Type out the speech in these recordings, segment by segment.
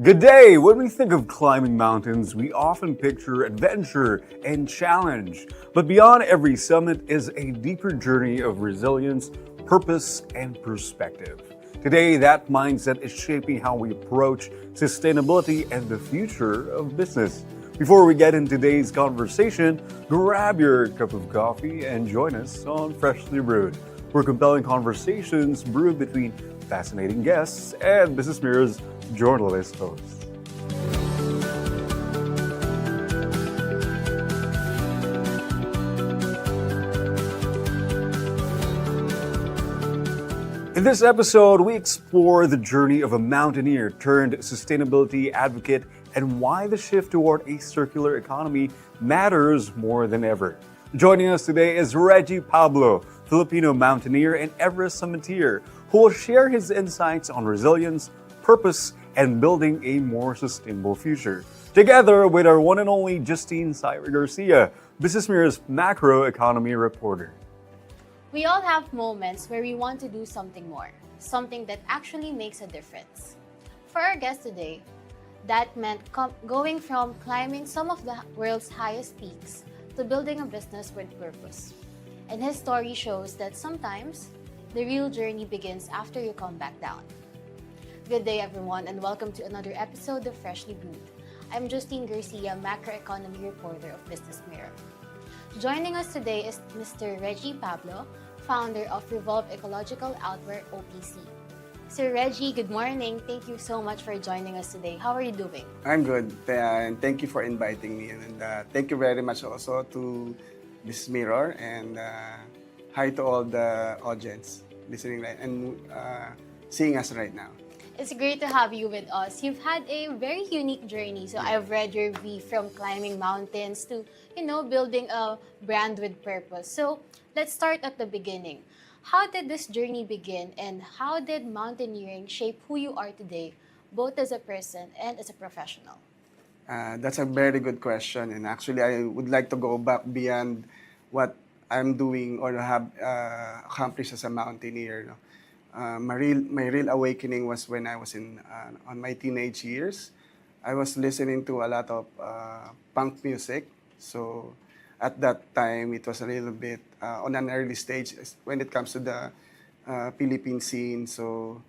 Good day! When we think of climbing mountains, we often picture adventure and challenge. But beyond every summit is a deeper journey of resilience, purpose, and perspective. Today, that mindset is shaping how we approach sustainability and the future of business. Before we get into today's conversation, grab your cup of coffee and join us on Freshly Brewed, where compelling conversations brewed between fascinating guests and Business Mirror's journalist host. In this episode, we explore the journey of a mountaineer turned sustainability advocate and why the shift toward a circular economy matters more than ever. Joining us today is Regie Pablo, Filipino mountaineer and Everest summiteer, who will share his insights on resilience, purpose, and building a more sustainable future. Together with our one and only Justine Xyrah Garcia, BusinessMirror's macroeconomy reporter. We all have moments where we want to do something more, something that actually makes a difference. For our guest today, that meant going from climbing some of the world's highest peaks to building a business with purpose. And his story shows that sometimes the real journey begins after you come back down. Good day, everyone, and welcome to another episode of Freshly Brewed. I'm Justine Garcia, macroeconomy reporter of BusinessMirror. Joining us today is Mr. Regie Pablo, founder of Revolve Ecological Outwear OPC. Sir Regie, good morning. Thank you so much for joining us today. How are you doing? I'm good, and thank you for inviting me. And thank you very much also to Business Mirror, and hi to all the audience listening and seeing us right now. It's great to have you with us. You've had a very unique journey. So I've read your V from climbing mountains to, building a brand with purpose. So let's start at the beginning. How did this journey begin, and how did mountaineering shape who you are today, both as a person and as a professional? That's a very good question, and actually I would like to go back beyond what I'm doing or have accomplished as a mountaineer. No? My real awakening was when I was on my teenage years. I was listening to a lot of punk music. So at that time, it was a little bit on an early stage when it comes to the Philippine scene. So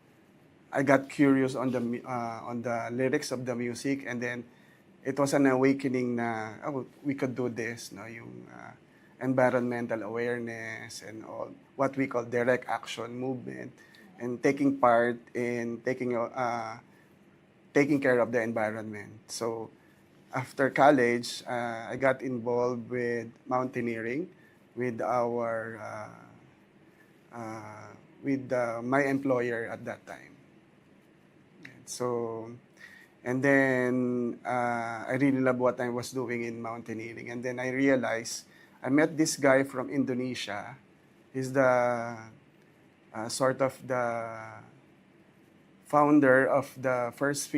I got curious on the lyrics of the music, and then it was an awakening na we could do this, no, yung environmental awareness and all what we call direct action movement, and taking part in taking care of the environment. So after college, I got involved with mountaineering with my employer at that time. So, and then I really love what I was doing in mountaineering. And then I realized I met this guy from Indonesia. He's the sort of the founder of the first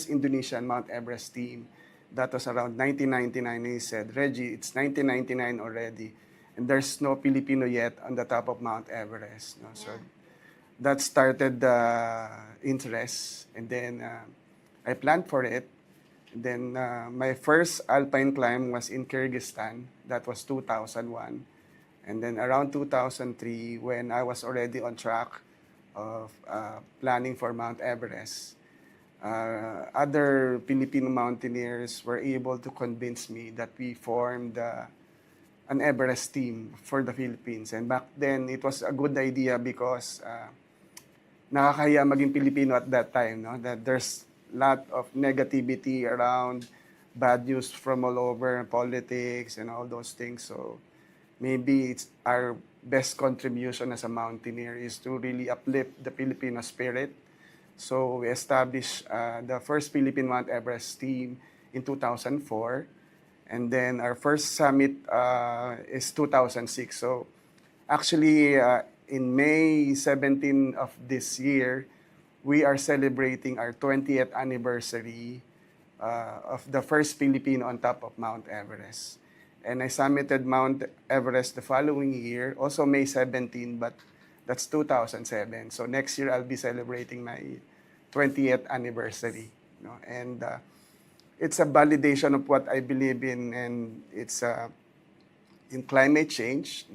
Indonesian Mount Everest team. That was around 1999. He said, Reggie, it's 1999 already, and there's no Filipino yet on the top of Mount Everest. No? So that started the interest, and then I planned for it. And then my first alpine climb was in Kyrgyzstan. That was 2001. And then around 2003, when I was already on track of planning for Mount Everest, other Filipino mountaineers were able to convince me that we formed an Everest team for the Philippines. And back then, it was a good idea because nakakahiya maging Pilipino at that time, no? That there's a lot of negativity around, bad news from all over, politics and all those things. So maybe it's our best contribution as a mountaineer is to really uplift the Filipino spirit. So we established the first Philippine Mount Everest team in 2004. And then our first summit is 2006. So actually, in May 17 of this year, we are celebrating our 20th anniversary of the first Filipino on top of Mount Everest. And I summited Mount Everest the following year, also May 17, but that's 2007. So next year, I'll be celebrating my 20th anniversary. And it's a validation of what I believe in, and it's in climate change.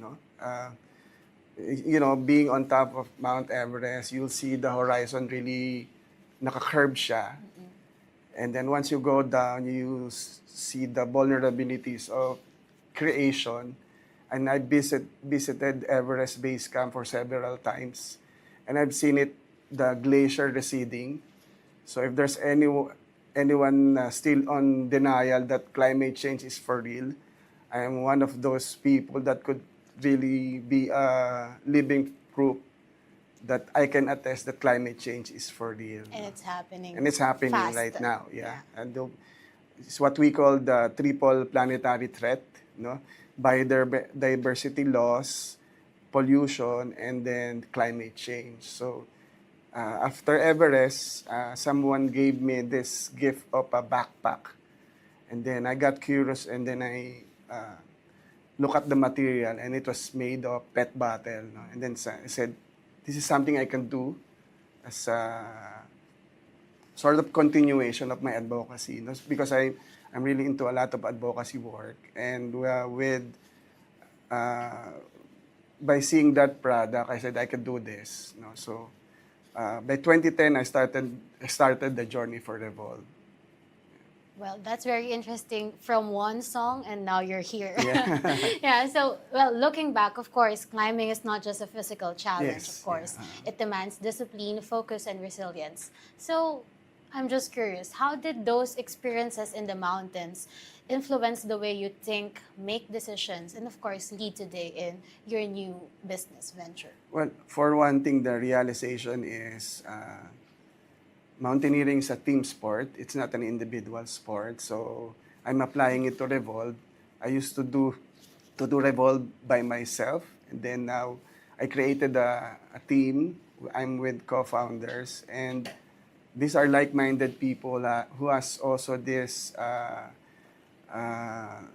Being on top of Mount Everest, you'll see the horizon really naka-curve siya. And then once you go down, you see the vulnerabilities of creation. And I visited Everest Base Camp for several times. And I've seen the glacier receding. So if there's anyone still on denial that climate change is for real, I am one of those people that could really be a living proof that I can attest that climate change is for real. And it's happening. And it's happening fast. right now, yeah. And it's what we call the triple planetary threat, biodiversity loss, pollution, and then climate change. So after Everest, someone gave me this gift of a backpack. And then I got curious, and then I look at the material, and it was made of PET bottle. And then I said, this is something I can do as a sort of continuation of my advocacy. Because I'm really into a lot of advocacy work. And by seeing that product, I said I could do this. So by 2010, I started the journey for Revolve. Well, that's very interesting, from one song and now you're here. Yeah. Yeah, so, looking back, of course, climbing is not just a physical challenge, Yes, of course. yeah. It demands discipline, focus, and resilience. So, I'm just curious, how did those experiences in the mountains influence the way you think, make decisions, and of course, lead today in your new business venture? Well, for one thing, the realization is mountaineering is a team sport. It's not an individual sport. So I'm applying it to Revolve. I used to do Revolve by myself, and then now I created a team. I'm with co-founders, and these are like-minded people who has also this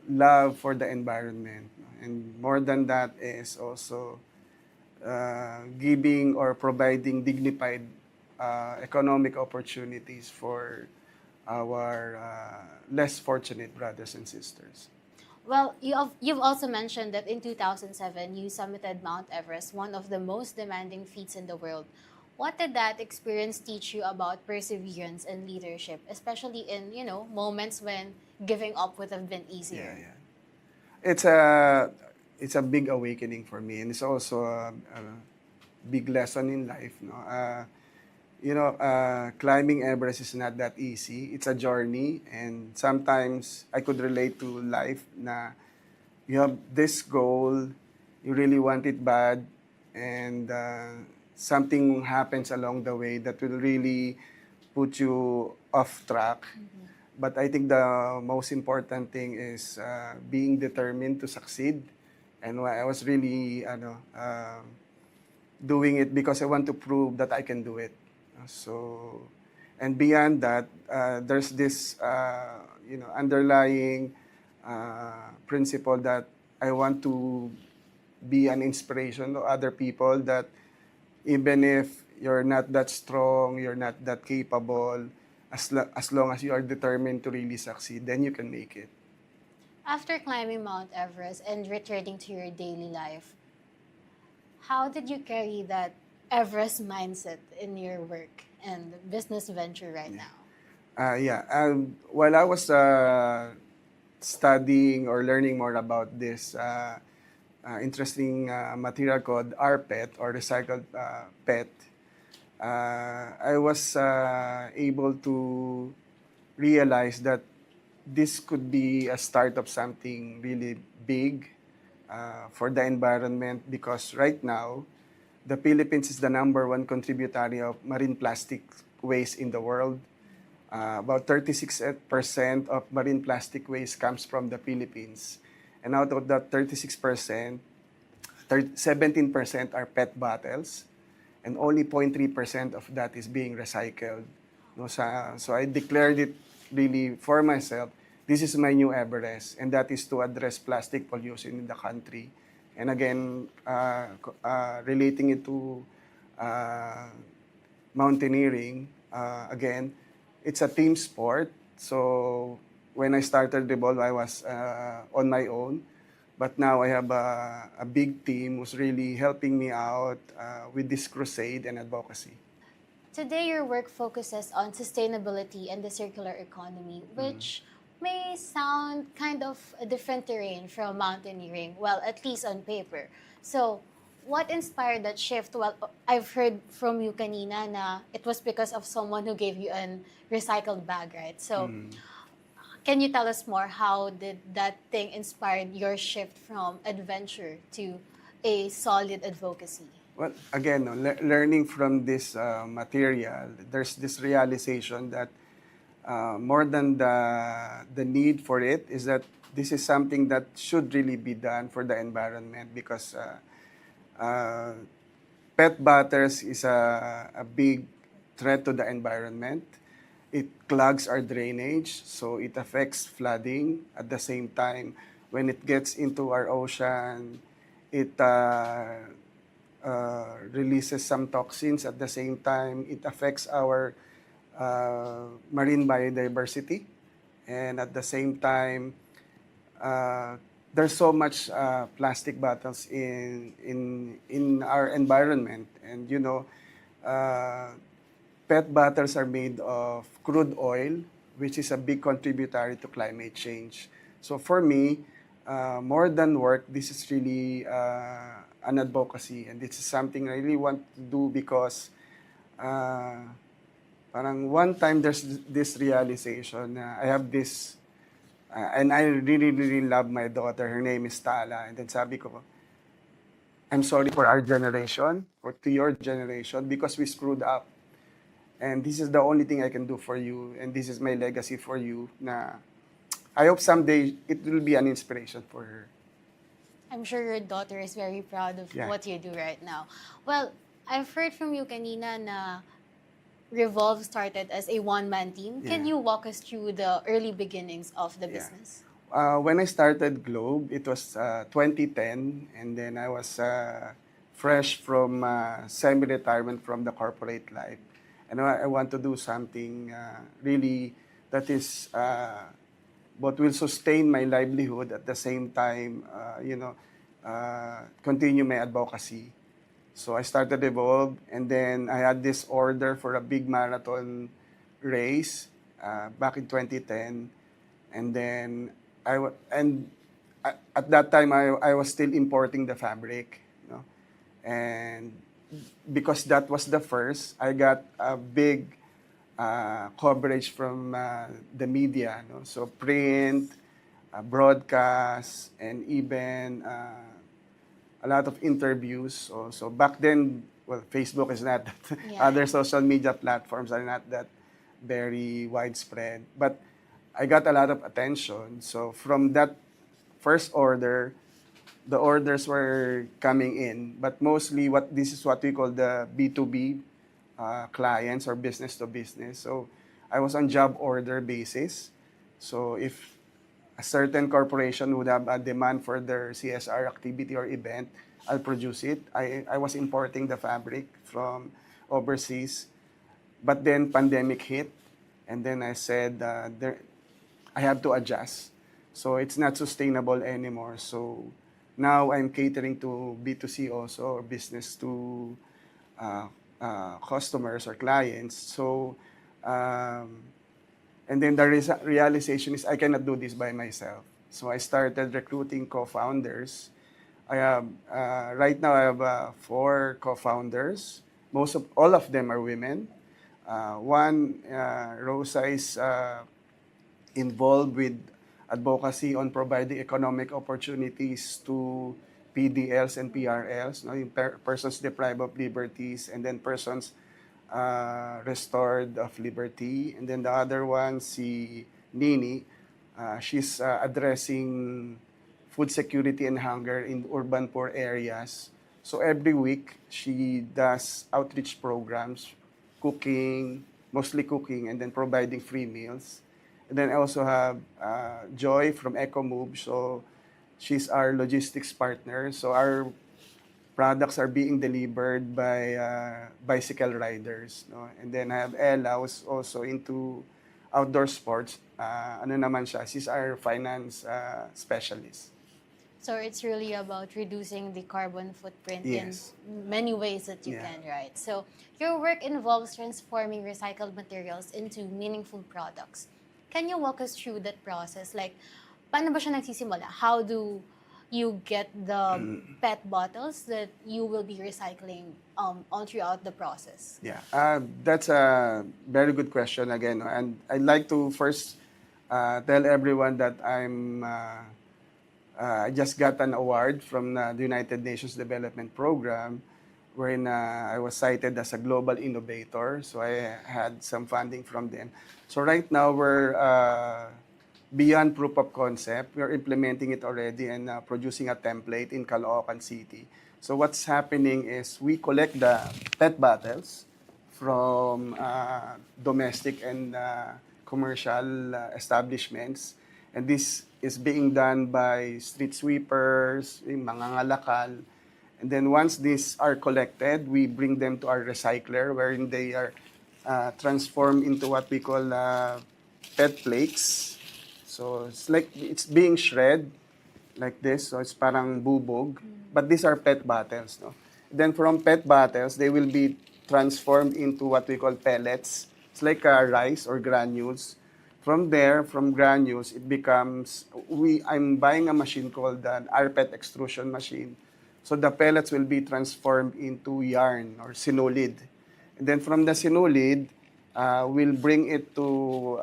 love for the environment. And more than that is also giving or providing dignified economic opportunities for our less fortunate brothers and sisters. Well, you've also mentioned that in 2007, you summited Mount Everest, one of the most demanding feats in the world. What did that experience teach you about perseverance and leadership, especially in, moments when giving up would have been easier? Yeah. It's a big awakening for me, and it's also a big lesson in life. Climbing Everest is not that easy. It's a journey, and sometimes I could relate to life na you have this goal, you really want it bad, and something happens along the way that will really put you off track. Mm-hmm. But I think the most important thing is being determined to succeed. And I was really doing it because I want to prove that I can do it. So, and beyond that, there's this underlying principle that I want to be an inspiration to other people, that even if you're not that strong, you're not that capable, as long as you are determined to really succeed, then you can make it. After climbing Mount Everest and returning to your daily life, how did you carry that Everest mindset in your work and business venture right now? While I was studying or learning more about this interesting material called rPET, or recycled PET, I was able to realize that this could be a start of something really big for the environment, because right now, the Philippines is the #1 contributory of marine plastic waste in the world. About 36% of marine plastic waste comes from the Philippines. And out of that 36%, 17% are PET bottles, and only 0.3% of that is being recycled. So I declared it really for myself. This is my new Everest, and that is to address plastic pollution in the country. And again, relating it to mountaineering, again, it's a team sport. So when I started Revolve, I was on my own. But now I have a big team who's really helping me out with this crusade and advocacy. Today, your work focuses on sustainability and the circular economy, which may sound kind of a different terrain from mountaineering, well, at least on paper. So, what inspired that shift? Well, I've heard from you kanina na it was because of someone who gave you an recycled bag, right? So, can you tell us more? How did that thing inspire your shift from adventure to a solid advocacy? Well, again, no, learning from this material, there's this realization that more than the need for it is that this is something that should really be done for the environment because uh, pet butters is a big threat to the environment. It clogs our drainage, so it affects flooding. At the same time, when it gets into our ocean, it releases some toxins. At the same time, it affects our marine biodiversity. And at the same time, there's so much plastic bottles in our environment. And pet bottles are made of crude oil, which is a big contributor to climate change. So for me, more than work, this is really an advocacy, and this is something I really want to do because parang one time there's this realization na I have this, and I really, really love my daughter. Her name is Tala. And then sabi ko, I'm sorry for our generation, or to your generation, because we screwed up. And this is the only thing I can do for you, and this is my legacy for you na I hope someday it will be an inspiration for her. I'm sure your daughter is very proud of Yeah. what you do right now. Well, I've heard from you kanina na Revolve started as a one-man team. Can Yeah. you walk us through the early beginnings of the Yeah. business? When I started Globe, it was 2010, and then I was fresh from semi-retirement from the corporate life. And I want to do something really that is what will sustain my livelihood at the same time, continue my advocacy. So I started Evolve, and then I had this order for a big marathon race back in 2010, and then at that time I was still importing the fabric, and because that was the first, I got a big coverage from the media, so print, broadcast, and even a lot of interviews. So back then, well, Facebook is not that. Yeah. Other social media platforms are not that very widespread. But I got a lot of attention. So from that first order, the orders were coming in. But mostly, this is what we call the B2B clients or business to business. So I was on job order basis. So if a certain corporation would have a demand for their CSR activity or event, I'll produce it. I was importing the fabric from overseas. But then pandemic hit, and then I said I have to adjust. So it's not sustainable anymore. So now I'm catering to B2C also, or business to customers or clients. So, and then the realization is I cannot do this by myself. So I started recruiting co-founders. I have right now I have 4 co-founders. All of them are women. One, Rosa, is involved with advocacy on providing economic opportunities to PDLs and PRLs, yung persons deprived of liberties, and then persons restored of liberty. And then the other one, si Nini, she's addressing food security and hunger in urban poor areas. So every week, she does outreach programs, cooking, mostly cooking, and then providing free meals. And then I also have Joy from Eco. So she's our logistics partner. So our products are being delivered by bicycle riders, no? And then I have Ella, who's also into outdoor sports. Ano naman siya, she's our finance specialist. So it's really about reducing the carbon footprint Yes. in many ways that you Yeah. can, right? So your work involves transforming recycled materials into meaningful products. Can you walk us through that process? Like, paano ba siya nagsisimula? How do you get the PET bottles that you will be recycling all throughout the process? Yeah, that's a very good question again. No? And I'd like to first tell everyone that I just got an award from the United Nations Development Program, wherein I was cited as a global innovator. So I had some funding from them. So right now we're beyond proof of concept. We're implementing it already and producing a template in Caloocan City. So what's happening is we collect the PET bottles from domestic and commercial establishments. And this is being done by street sweepers, yung mga ngalakal. And then once these are collected, we bring them to our recycler wherein they are transformed into what we call PET flakes. So it's like it's being shred like this. So it's parang bubog. But these are PET bottles. No? Then from PET bottles, they will be transformed into what we call pellets. It's like rice or granules. From there, from granules, it becomes, I'm buying a machine called an rPET extrusion machine. So the pellets will be transformed into yarn or sinulid. And then from the sinulid, we'll bring it to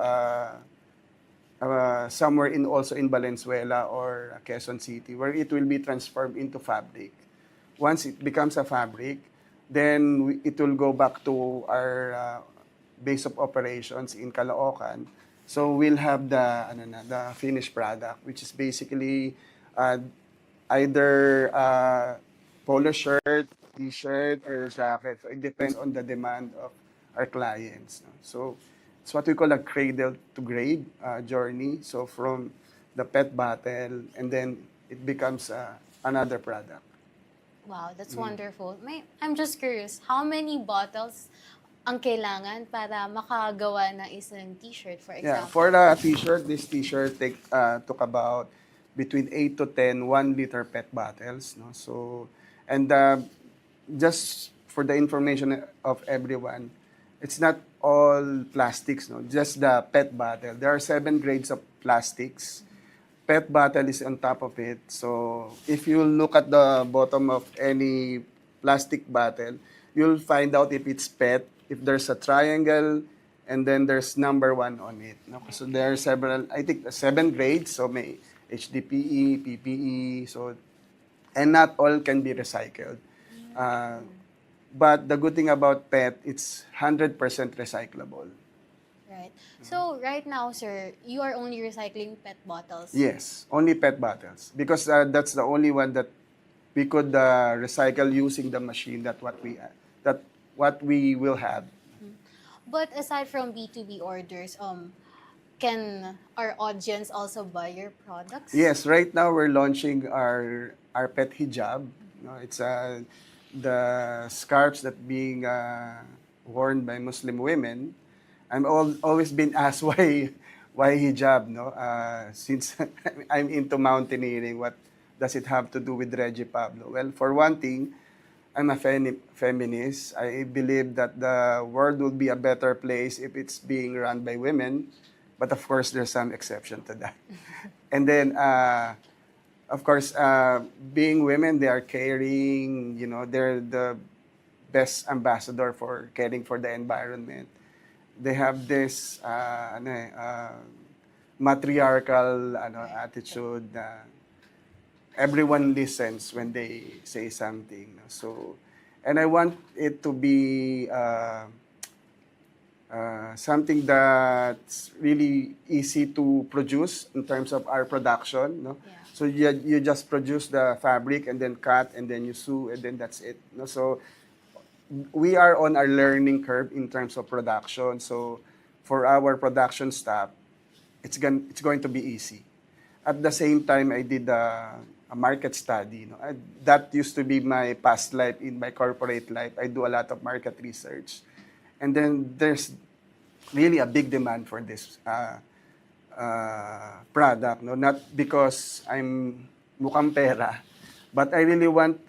somewhere also in Valenzuela or Quezon City, where it will be transformed into fabric. Once it becomes a fabric, then it will go back to our base of operations in Caloocan. So we'll have the finished product, which is basically either polo shirt, t-shirt, or jacket. So it depends on the demand of our clients. No? So it's what we call a cradle to grave journey. So from the PET bottle, and then it becomes another product. Wow, that's wonderful. I'm just curious, how many bottles ang kailangan para makagawa ng isang t-shirt, for Yeah, example? for the t-shirt, this t-shirt took about between 8 to 10 1-liter PET bottles. No? So, and just for the information of everyone, it's not all plastics, no? Just the PET bottle. There are 7 grades of plastics. PET bottle is on top of it. So if you look at the bottom of any plastic bottle, you'll find out if it's PET, if there's a triangle, and then there's number 1 on it. No? So there are several, I think 7 grades. So may HDPE, PPE, so, and not all can be recycled. But the good thing about PET, it's 100% recyclable. Right. So right now, sir, you are only recycling PET bottles. Yes, only PET bottles. Because that's the only one that we could recycle using the machine that what we will have. But aside from B2B orders, can our audience also buy your products? Yes, right now we're launching our PET hijab. No, it's the scarves that being worn by Muslim women. I'm always been asked why hijab, no? Since I'm into mountaineering, what does it have to do with Regie Pablo? Well, for one thing, I'm a feminist. I believe that the world will be a better place if it's being run by women. But of course, there's some exception to that. And then, of course, being women, they are caring, they're the best ambassador for caring for the environment. They have this matriarchal attitude. Everyone listens when they say something. So, and I want it to be something that's really easy to produce in terms of our production. No? Yeah. So you just produce the fabric and then cut and then you sew and then that's it. No? So we are on our learning curve in terms of production. So for our production staff, it's going to be easy. at the same time, I did a market study. That used to be my past life in my corporate life. I do a lot of market research. And then there's really a big demand for this product. No? Not because I'm mukhang pera, but I really want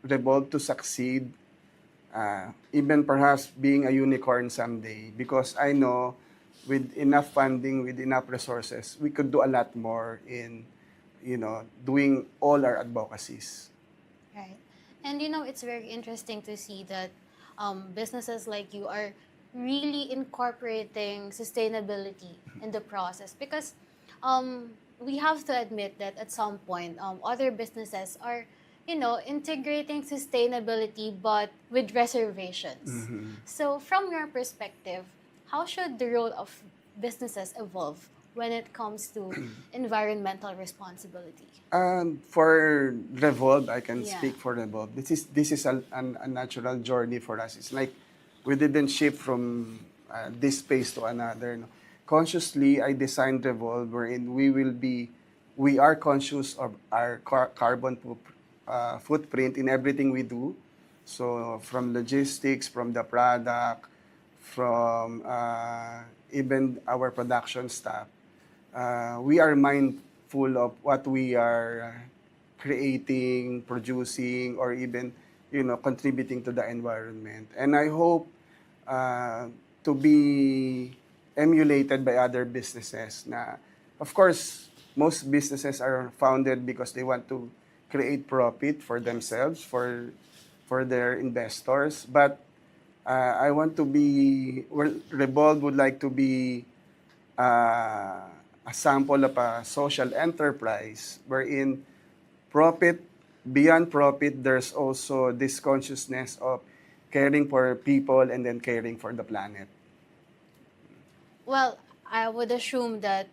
Revolve to succeed, even perhaps being a unicorn someday, because I know with enough funding, with enough resources, we could do a lot more in, doing all our advocacies. Right. And it's very interesting to see that businesses like you are really incorporating sustainability in the process because we have to admit that at some point other businesses are integrating sustainability but with reservations. So from your perspective, how should the role of businesses evolve when it comes to environmental responsibility? For Revolve, I can Yeah. speak for Revolve. This is a natural journey for us. It's like we didn't shift from this space to another. No. Consciously, I designed Revolve wherein we are conscious of our carbon footprint in everything we do. So from logistics, from the product, from even our production staff, we are mindful of what we are creating, producing, or even contributing to the environment. And I hope to be emulated by other businesses. Na, of course, most businesses are founded because they want to create profit for themselves, for their investors. But I want to be, well, Revolve would like to be a sample of a social enterprise wherein profit, beyond profit, there's also this consciousness of caring for people and then caring for the planet. Well, I would assume that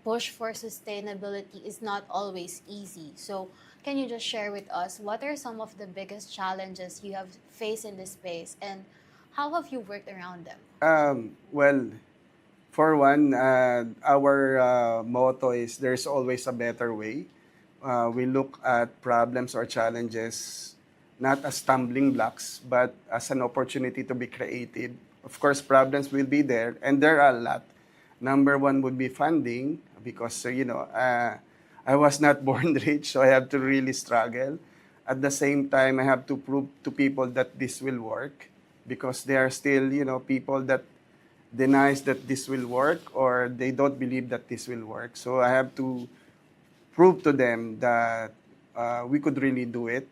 push for sustainability is not always easy. So, can you just share with us what are some of the biggest challenges you have faced in this space and how have you worked around them? Well, for one, our motto is there's always a better way. We look at problems or challenges not as stumbling blocks, but as an opportunity to be creative. Of course, problems will be there, and there are a lot. Number one would be funding, because, I was not born rich, so I have to really struggle. At the same time, I have to prove to people that this will work, because there are still, people that denies that this will work, or they don't believe that this will work. So I have to prove to them that we could really do it.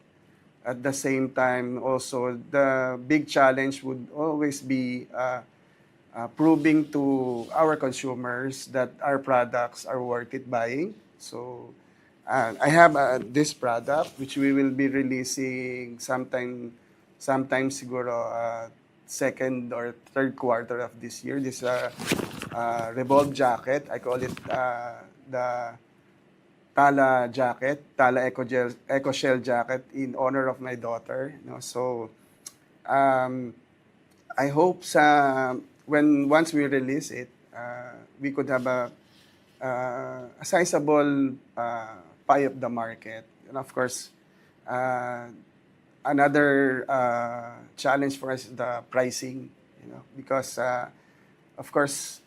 At the same time, also, the big challenge would always be proving to our consumers that our products are worth it buying. So I have this product which we will be releasing sometime siguro second or third quarter of this year. This Revolve jacket. I call it the Tala jacket, Tala Eco Shell jacket in honor of my daughter. So I hope once we release it, we could have a sizable pie of the market. And of course, another challenge for us is the pricing, because of course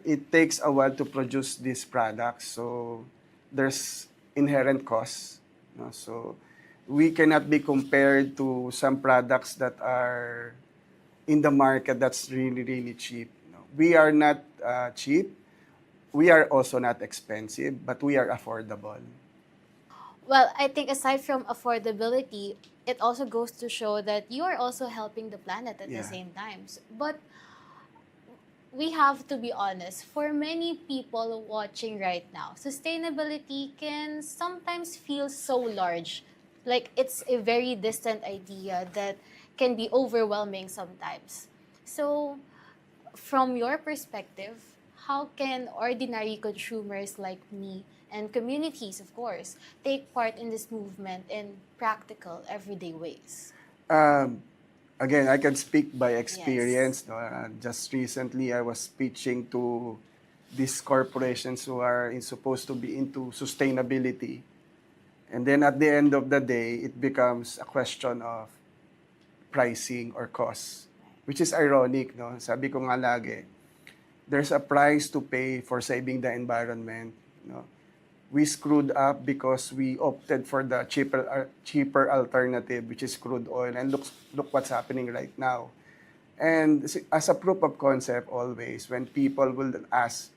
it takes a while to produce these products. So there's inherent costs. So we cannot be compared to some products that are in the market that's really, really cheap. We are not cheap. We are also not expensive, but we are affordable. Well, I think aside from affordability, it also goes to show that you are also helping the planet at the same time. But we have to be honest, for many people watching right now, sustainability can sometimes feel so large. Like it's a very distant idea that can be overwhelming sometimes. So, from your perspective, how can ordinary consumers like me and communities, of course, take part in this movement in practical, everyday ways? Again, I can speak by experience. Yes. No? Just recently, I was pitching to these corporations who are supposed to be into sustainability. And then at the end of the day, it becomes a question of pricing or cost, which is ironic, no? Sabi ko nga lagi, there's a price to pay for saving the environment, no? We screwed up because we opted for the cheaper alternative, which is crude oil. And look what's happening right now. And as a proof of concept always, when people will ask,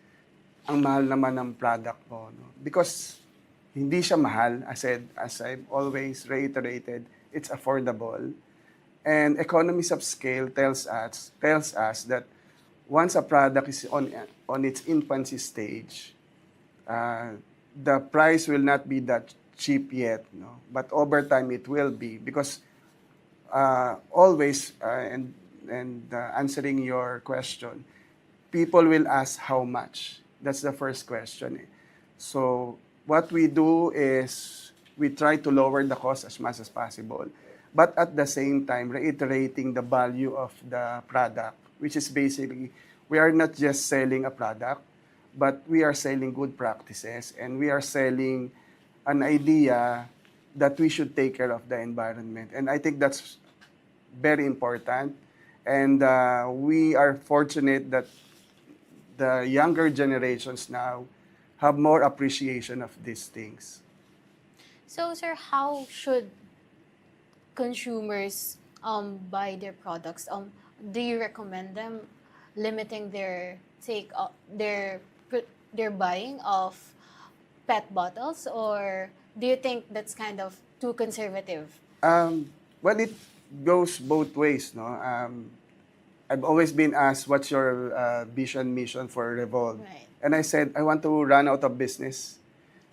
ang mahal naman ng product mo, no? Because hindi siya mahal, as I've always reiterated, it's affordable. And economies of scale tells us that once a product is on its infancy stage, the price will not be that cheap yet, no? But over time it will be, because always answering your question, people will ask how much. That's the first question. So what we do is we try to lower the cost as much as possible, but at the same time reiterating the value of the product, which is basically we are not just selling a product, but we are selling good practices, and we are selling an idea that we should take care of the environment. And I think that's very important. And we are fortunate that the younger generations now have more appreciation of these things. So, sir, how should consumers buy their products? Do you recommend them limiting their their buying of PET bottles, or do you think that's kind of too conservative? Well, it goes both ways, no? I've always been asked, what's your vision, mission for Revolve? Right. And I said, I want to run out of business.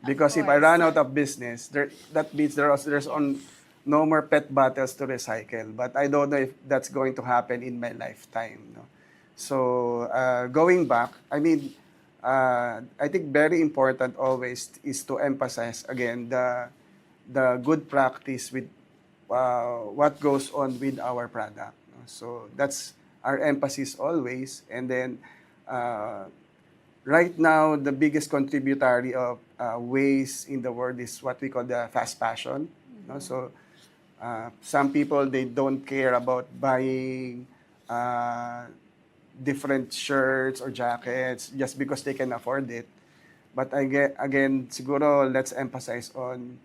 Because if I course. run out of business, that means there's no more PET bottles to recycle. But I don't know if that's going to happen in my lifetime, no? So going back, I mean, I think very important always is to emphasize again the good practice with what goes on with our product, no? So that's our emphasis always. And then right now, the biggest contributory of waste in the world is what we call the fast fashion, no? So some people, they don't care about buying different shirts or jackets just because they can afford it. But again, siguro let's emphasize on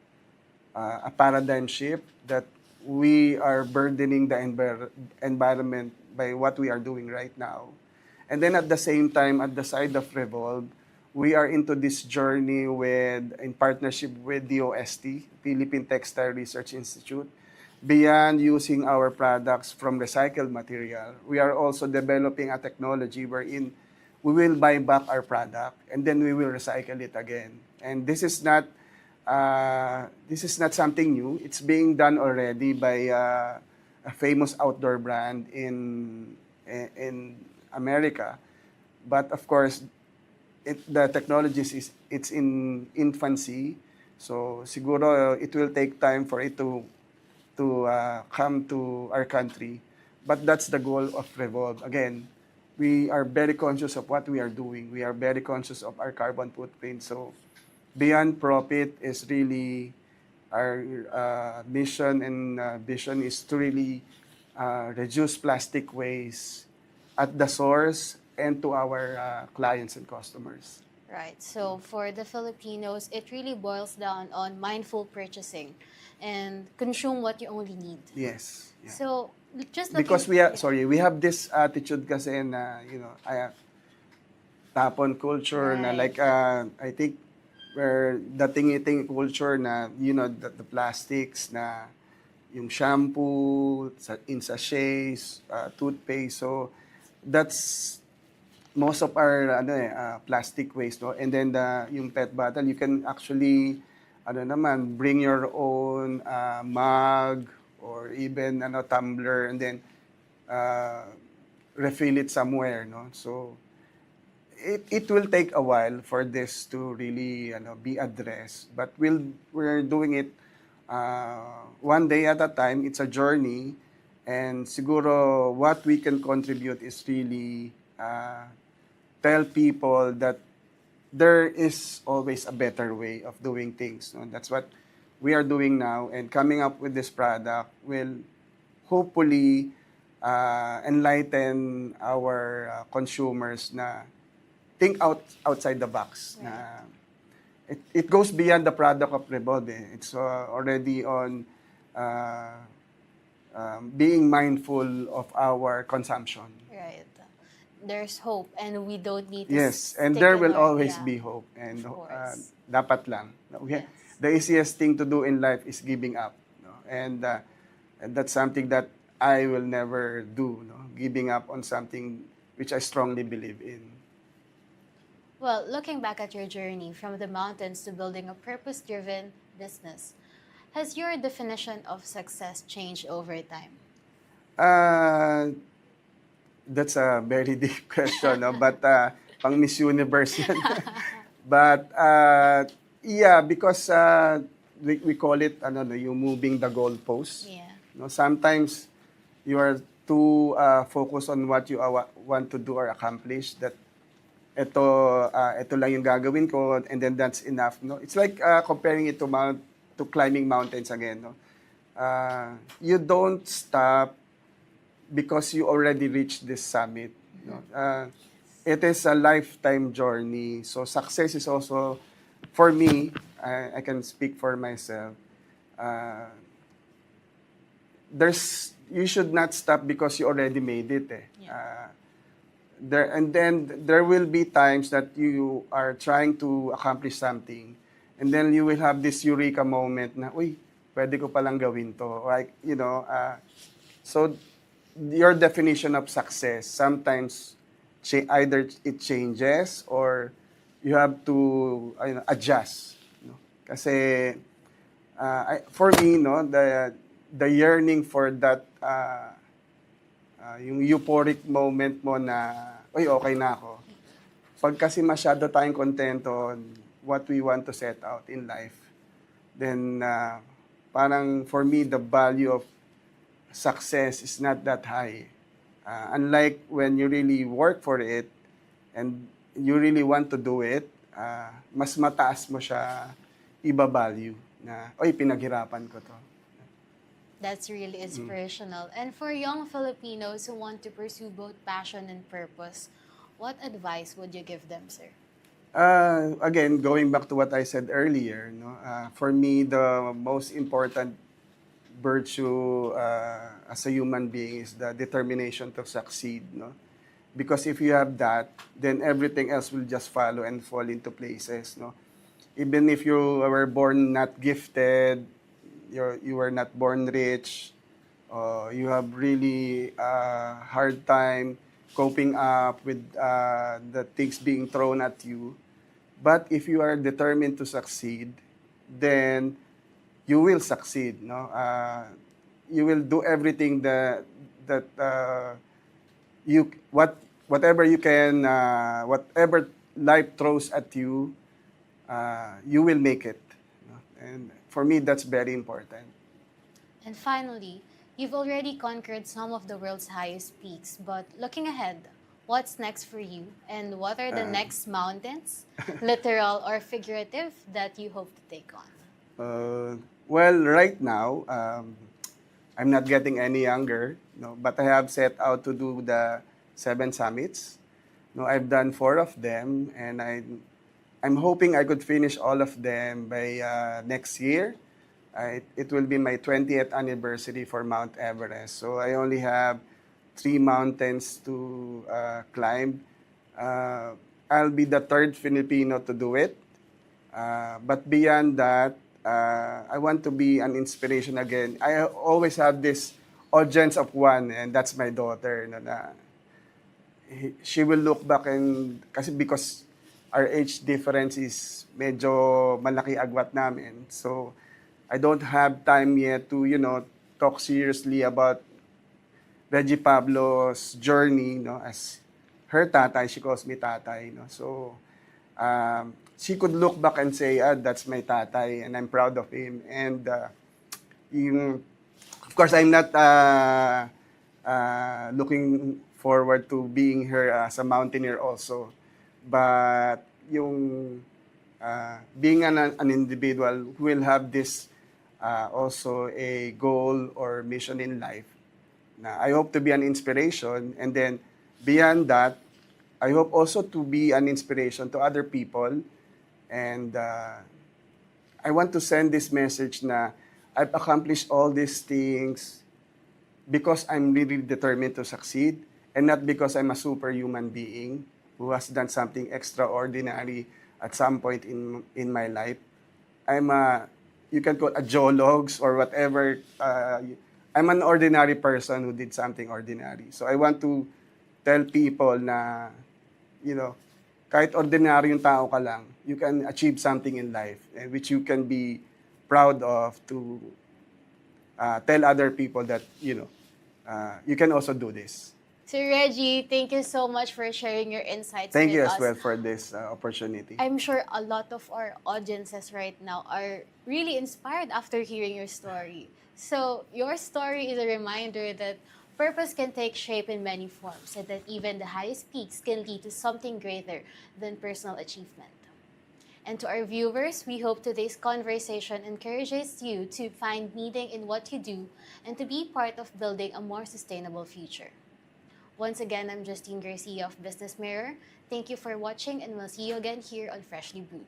a paradigm shift that we are burdening the environment by what we are doing right now. And then at the same time, at the side of Revolve, we are into this journey in partnership with DOST, Philippine Textile Research Institute. Beyond using our products from recycled material, we are also developing a technology wherein we will buy back our product and then we will recycle it again. And this is not something new. It's being done already by a famous outdoor brand in America. But of course, the technology it's in infancy. So siguro it will take time for it to come to our country. But that's the goal of Revolve. Again, we are very conscious of what we are doing. We are very conscious of our carbon footprint. So beyond profit is really our mission and vision is to really reduce plastic waste at the source and to our clients and customers. Right. So for the Filipinos, it really boils down on mindful purchasing and consume what you only need. Yes. Yeah. So just Because we have this attitude kasi na, tapon culture na Right. like, I think where dating culture na, the plastics na yung shampoo, in sachets, toothpaste. So that's most of our plastic waste, no? And then yung PET bottle, you can actually bring your own mug or even tumbler and then refill it somewhere, no? So it will take a while for this to really be addressed, but we're doing it one day at a time. It's a journey, and siguro what we can contribute is really tell people that there is always a better way of doing things. No? That's what we are doing now, and coming up with this product will hopefully enlighten our consumers na think outside the box. Right. Na it goes beyond the product of Revolve. It's already on being mindful of our consumption. Right. There's hope, and we don't need to Yes, and stick there in will our, always yeah, be hope. And of course. dapat lang. Yes. The easiest thing to do in life is giving up. No? And that's something that I will never do. No? Giving up on something which I strongly believe in. Well, looking back at your journey from the mountains to building a purpose-driven business, has your definition of success changed over time? Uh, that's a very deep question, no? But pang Miss Universe yan. But yeah, because we call it ano, no, yung moving the goalpost. Yeah. No, sometimes you are too focused on what you want to do or accomplish, that ito lang yung gagawin ko, and then that's enough. No, it's like comparing it to climbing mountains again. No, you don't stop because you already reached this summit. No, it is a lifetime journey. So success is also, for me, I can speak for myself. You should not stop because you already made it. Yeah. There will be times that you are trying to accomplish something, and then you will have this eureka moment na, uy, pwede ko palang gawin to. Like, so your definition of success, sometimes either it changes or you have to adjust. No? Kasi for me, no, the yearning for that yung euphoric moment mo na, uy, okay na ako. Pag kasi masyado tayong kontento on what we want to set out in life, then parang for me, the value of success is not that high. Unlike when you really work for it and you really want to do it, mas mataas mo siya iba-value na, oy, pinaghirapan ko to. That's really inspirational. And for young Filipinos who want to pursue both passion and purpose, what advice would you give them, sir? Again, going back to what I said earlier, no, for me, the most important virtue as a human being is the determination to succeed. No? Because if you have that, then everything else will just follow and fall into places. No? Even if you were born not gifted, you were not born rich, you have really hard time coping up with the things being thrown at you. But if you are determined to succeed, then you will succeed. No, you will do everything that whatever you can, whatever life throws at you, you will make it. No? And for me, that's very important. And finally, you've already conquered some of the world's highest peaks, but looking ahead, what's next for you? And what are the next mountains, literal or figurative, that you hope to take on? Well, right now, I'm not getting any younger, no, but I have set out to do the 7 summits. No, I've done 4 of them, and I'm hoping I could finish all of them by next year. It will be my 20th anniversary for Mount Everest. So I only have 3 mountains to climb. I'll be the 3rd Filipino to do it. But beyond that, I want to be an inspiration again. I always have this audience of one, and that's my daughter. She will look back and, because our age difference is medyo malaki agwat namin. So, I don't have time yet to, talk seriously about Regie Pablo's journey, as her tatay. She calls me tatay, So, she could look back and say, that's my tatay, and I'm proud of him. And, of course, I'm not looking forward to being her as a mountaineer also. But yung being an individual who will have this also a goal or mission in life. Na I hope to be an inspiration, and then beyond that, I hope also to be an inspiration to other people. And I want to send this message na I've accomplished all these things because I'm really determined to succeed, and not because I'm a superhuman being who has done something extraordinary at some point in my life. I'm you can call a geologs or whatever. I'm an ordinary person who did something ordinary. So I want to tell people na, kahit ordinary yung tao ka lang, you can achieve something in life, which you can be proud of to tell other people that, you can also do this. Sir Regie, thank you so much for sharing your insights Thank with you us. as well for this opportunity. I'm sure a lot of our audiences right now are really inspired after hearing your story. So your story is a reminder that purpose can take shape in many forms, and that even the highest peaks can lead to something greater than personal achievement. And to our viewers, we hope today's conversation encourages you to find meaning in what you do and to be part of building a more sustainable future. Once again, I'm Justine Garcia of Business Mirror. Thank you for watching, and we'll see you again here on Freshly Brewed.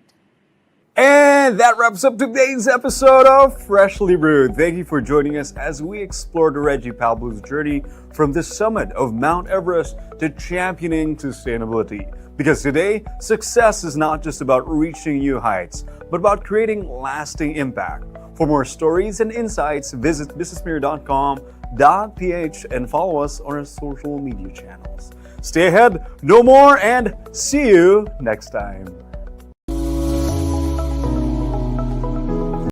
And that wraps up today's episode of Freshly Brewed. Thank you for joining us as we explored Regie Pablo's journey from the summit of Mount Everest to championing sustainability. Because today, success is not just about reaching new heights, but about creating lasting impact. For more stories and insights, visit businessmirror.com.ph and follow us on our social media channels. Stay ahead, know more, and see you next time.